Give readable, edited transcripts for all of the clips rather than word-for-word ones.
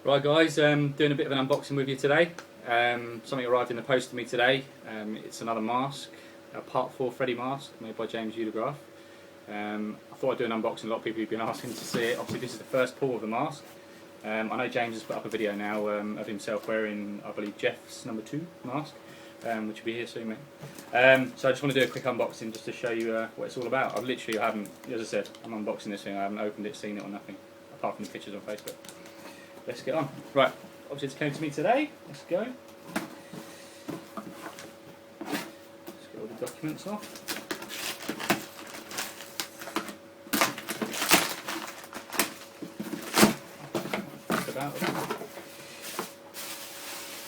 Right guys, doing a bit of an unboxing with you today. Something arrived in the post to me today. It's another mask, a Part 4 Freddy mask made by James Udegraaf. I thought I'd do an unboxing. A lot of people have been asking to see it. Obviously this is the first pull of the mask. I know James has put up a video now of himself wearing, I believe, Jeff's number 2 mask, which will be here soon, mate. So I just want to do a quick unboxing just to show you what it's all about. I haven't, as I said, I'm unboxing this thing. I haven't opened it, seen it or nothing, apart from the pictures on Facebook. Let's get on. Right, obviously it came to me today. Let's go. Let's get all the documents off.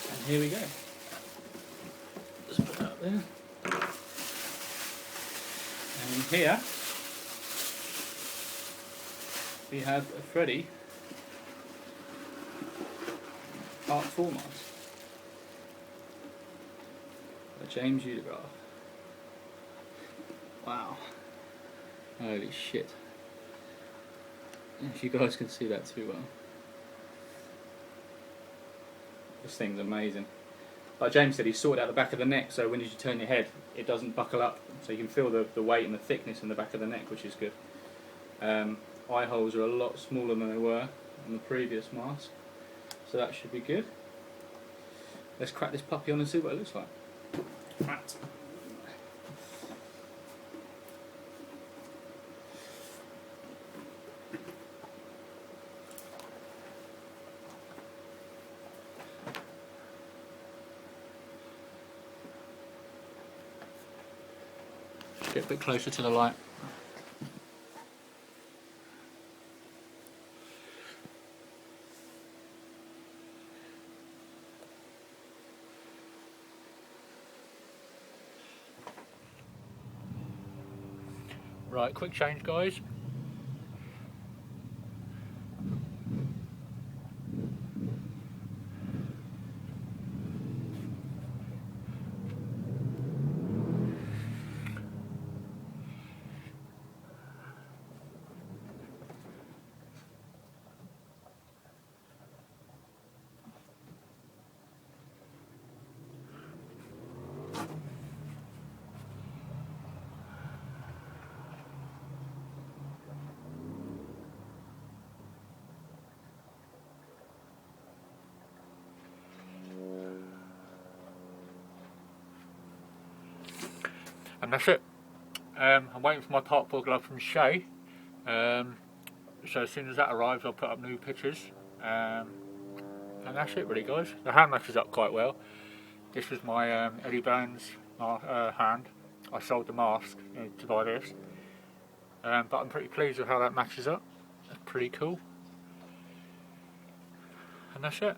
And here we go. Just put that there. And here we have a Freddy Part 4 mask by James Udegraaf. Wow. Holy shit. If you guys can see that too well. This thing's amazing. Like James said, he sorted out the back of the neck so when you turn your head it doesn't buckle up, so you can feel the weight and the thickness in the back of the neck, which is good. Eye holes are a lot smaller than they were on the previous mask, so that should be good. Let's crack this puppy on and see what it looks like. Right. Get a bit closer to the light. Right, quick change guys. And that's it. I'm waiting for my Part 4 glove from Shay. So as soon as that arrives I'll put up new pictures. And that's it really guys. The hand matches up quite well. This was my Eddie Burns hand. I sold the mask to buy this. But I'm pretty pleased with how that matches up. That's pretty cool. And that's it.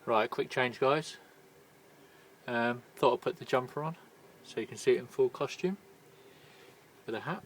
Right, quick change guys. Thought I'd put the jumper on so you can see it in full costume with a hat.